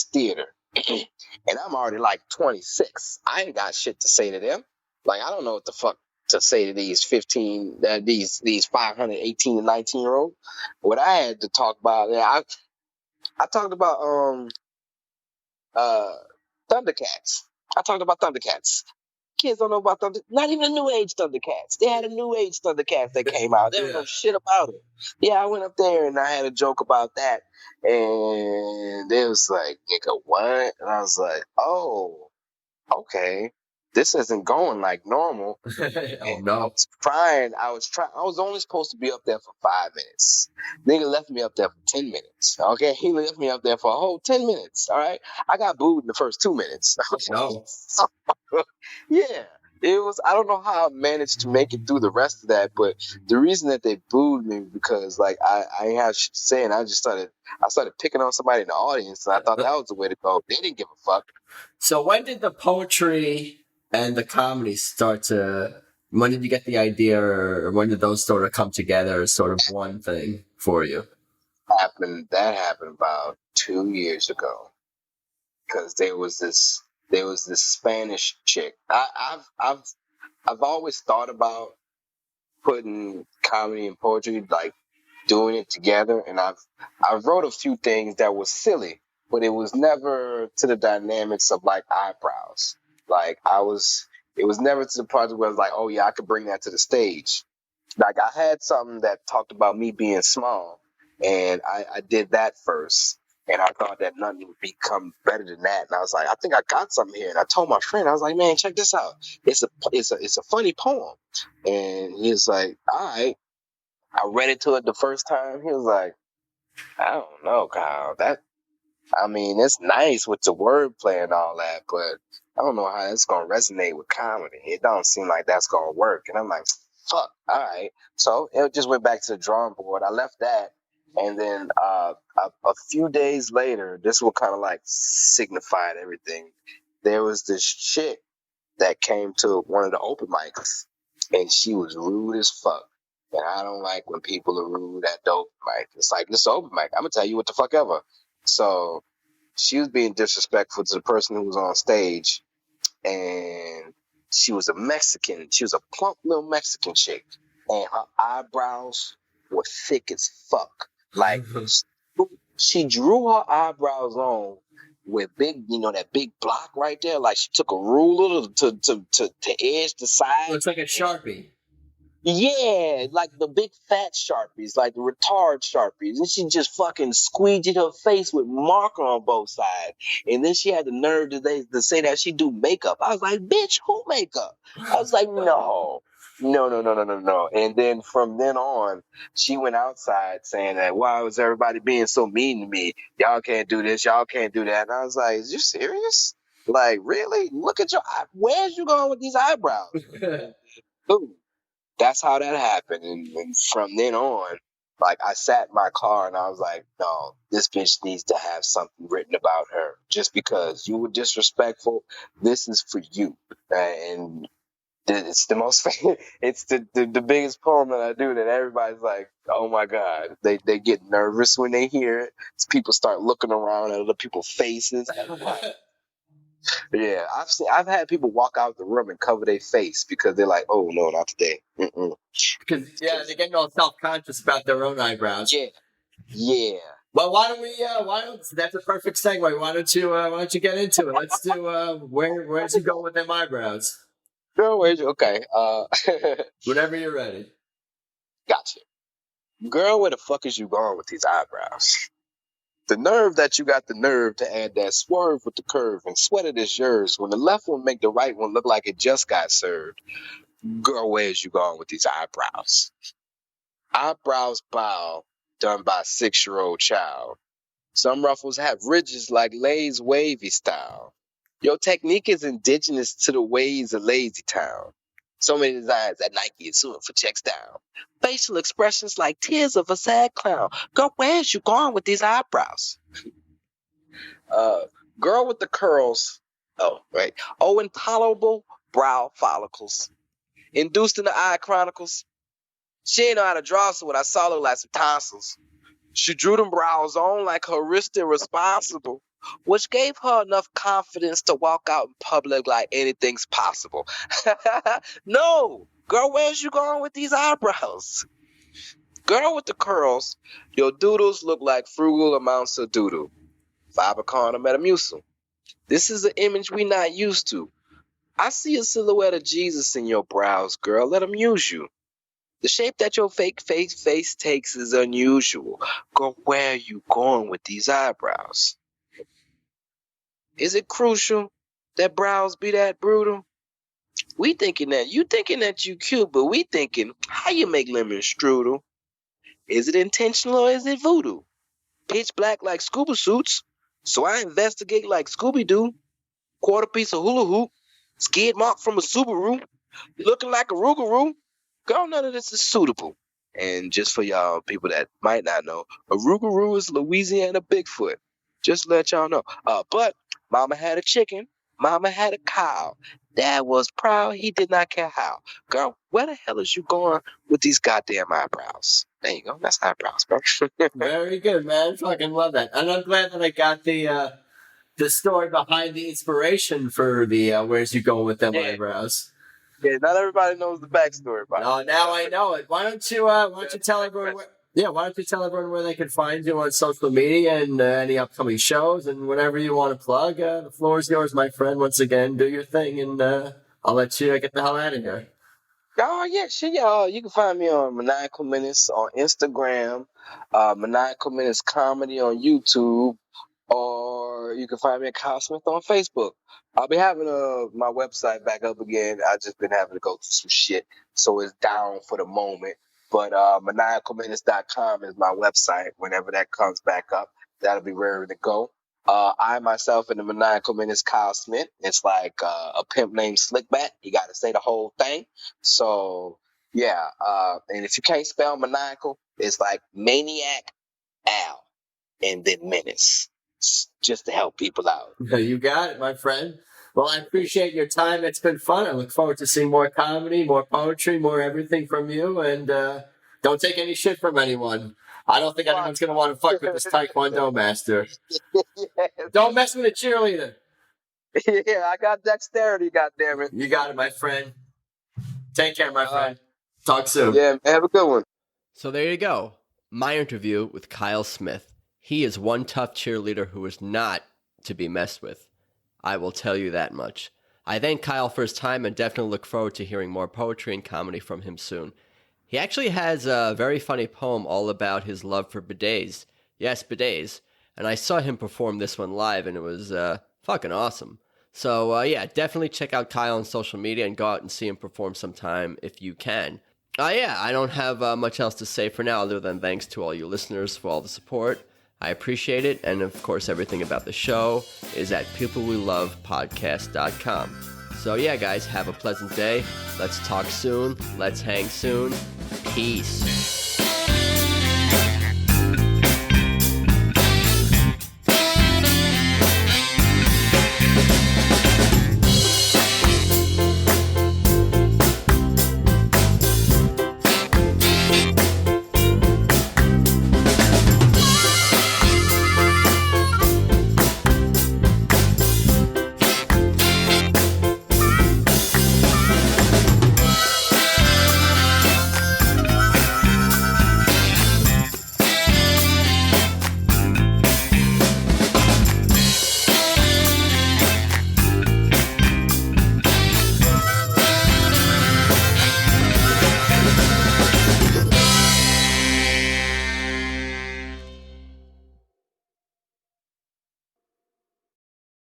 theater. And I'm already like 26. I ain't got shit to say to them. Like, I don't know what the fuck to say to these 518 to 19-year-olds. What I had to talk about, I talked about Thundercats. I talked about Thundercats. Kids don't know about Thunder. Not even a new age Thundercats. They had a new age Thundercats that came out. They don't know shit about it. Yeah, I went up there and I had a joke about that, and they was like, "Nigga, what?" And I was like, "Oh, okay. This isn't going like normal." Oh no! I was only supposed to be up there for 5 minutes. Nigga left me up there for 10 minutes. Okay, he left me up there for a whole 10 minutes. All right, I got booed in the first 2 minutes. No. Yeah, it was, I don't know how I managed to make it through the rest of that, but the reason that they booed me because like I ain't have shit to say, and I started picking on somebody in the audience, and I thought that was the way to go. They didn't give a fuck. So when did the poetry and the comedy start to? When did you get the idea, or when did those sort of come together as sort of one thing for you? That happened about 2 years ago because there was this Spanish chick. I've always thought about putting comedy and poetry, like doing it together, and I wrote a few things that was silly, but it was never to the dynamics of like eyebrows. Like it was never to the project where I was like, oh yeah, I could bring that to the stage. Like I had something that talked about me being small, and I did that first. And I thought that nothing would become better than that. And I was like, I think I got something here. And I told my friend, I was like, man, check this out. It's a funny poem. And he was like, all right. I read it to it the first time. He was like, I don't know, Kyle. It's nice with the wordplay and all that, but I don't know how that's gonna resonate with comedy. It don't seem like that's gonna work. And I'm like, fuck, all right. So it just went back to the drawing board. I left that, and then a few days later, this will kind of like signified everything. There was this chick that came to one of the open mics, and she was rude as fuck. And I don't like when people are rude at the open mic. It's like, this open mic. I'm gonna tell you what the fuck ever. So she was being disrespectful to the person who was on stage, and she was a Mexican. She was a plump little Mexican chick, and her eyebrows were thick as fuck. Like she drew her eyebrows on with big, that big block right there. Like she took a ruler to edge the side. Looks like a Sharpie. Yeah, like the big fat Sharpies, like the retard Sharpies. And she just fucking squeegeed her face with marker on both sides. And then she had the nerve to say that she do makeup. I was like, bitch, who makeup? I was like, no. No. And then from then on, she went outside saying that, why was everybody being so mean to me? Y'all can't do this. Y'all can't do that. And I was like, is you serious? Like, really? Look at where's you going with these eyebrows? Dude. That's how that happened. And from then on, like I sat in my car and I was like, no, this bitch needs to have something written about her. Just because you were disrespectful, this is for you. And it's the most, it's the biggest poem that I do that everybody's like, oh my God. They get nervous when they hear it. People start looking around at other people's faces. Yeah, I've had people walk out the room and cover their face because they're like, "Oh no, not today." Because they're getting all self-conscious about their own eyebrows. Yeah. Well, why don't that's a perfect segue. Why don't you get into it? Let's do where'd you go with them eyebrows? No, okay. Whenever you're ready. Gotcha. Girl, where the fuck is you going with these eyebrows? The nerve that you got the nerve to add that swerve with the curve and sweat it is yours when the left one make the right one look like it just got served. Girl, where is you going with these eyebrows? Eyebrows bow done by a 6-year-old child. Some ruffles have ridges like Lay's wavy style. Your technique is indigenous to the ways of lazy town. So many designs that Nike is suing for checks down. Facial expressions like tears of a sad clown. Girl, where's you going with these eyebrows? Girl with the curls. Oh, right. Oh, intolerable brow follicles. Induced in the eye chronicles. She ain't know how to draw, so when I saw her like some tonsils. She drew them brows on like her wrist irresponsible, which gave her enough confidence to walk out in public like anything's possible. No, girl, where's you going with these eyebrows? Girl with the curls, your doodles look like frugal amounts of doodle. Fibercon or Metamucil. This is an image we not used to. I see a silhouette of Jesus in your brows, girl. Let him use you. The shape that your fake face takes is unusual. Girl, where are you going with these eyebrows? Is it crucial that brows be that brutal? You thinking that you cute, but we thinking how you make lemon strudel. Is it intentional or is it voodoo? Pitch black like scuba suits, so I investigate like Scooby-Doo. Quarter piece of hula hoop. skid mark from a Subaru, looking like a Rougarou. Girl, none of this is suitable. And just for y'all people that might not know, a Rougarou is Louisiana Bigfoot. Just to let y'all know. But mama had a chicken. Mama had a cow. Dad was proud. He did not care how. Girl, where the hell is you going with these goddamn eyebrows? There you go. That's eyebrows, bro. Very good, man. Fucking love that. And I'm glad that I got the story behind the inspiration for the where's you going with them eyebrows. Yeah, not everybody knows the backstory about it. Oh, now I know it. Why don't you tell everyone where they can find you on social media and any upcoming shows and whatever you want to plug. The floor is yours, my friend. Once again, do your thing, and I'll let you get the hell out of here. Oh, yeah, shit, y'all. You can find me on Maniacal Menace on Instagram, Maniacal Menace Comedy on YouTube, or you can find me at Kyle Smith on Facebook. I'll be having my website back up again. I just been having to go through some shit, so it's down for the moment. But maniacalmenace.com is my website. Whenever that comes back up, that'll be ready to go. I myself in the Maniacal Menace Kyle Smith. It's like a pimp named Slickback. You got to say the whole thing. So yeah, and if you can't spell maniacal, it's like Maniac Al and then Menace, just to help people out. You got it, my friend. Well, I appreciate your time. It's been fun. I look forward to seeing more comedy, more poetry, more everything from you. And don't take any shit from anyone. I don't think anyone's going to want to fuck with this Tae Kwon Do master. Yes. Don't mess with a cheerleader. Yeah, I got dexterity, goddammit. You got it, my friend. Take care, my friend. Talk soon. Yeah, have a good one. So there you go. My interview with Kyle Smith. He is one tough cheerleader who is not to be messed with. I will tell you that much. I thank Kyle for his time and definitely look forward to hearing more poetry and comedy from him soon. He actually has a very funny poem all about his love for bidets. Yes, bidets. And I saw him perform this one live, and it was fucking awesome. So, yeah, definitely check out Kyle on social media and go out and see him perform sometime if you can. Yeah, I don't have much else to say for now other than thanks to all you listeners for all the support. I appreciate it. And, of course, everything about the show is at peoplewelovepodcast.com. So, yeah, guys, have a pleasant day. Let's talk soon. Let's hang soon. Peace.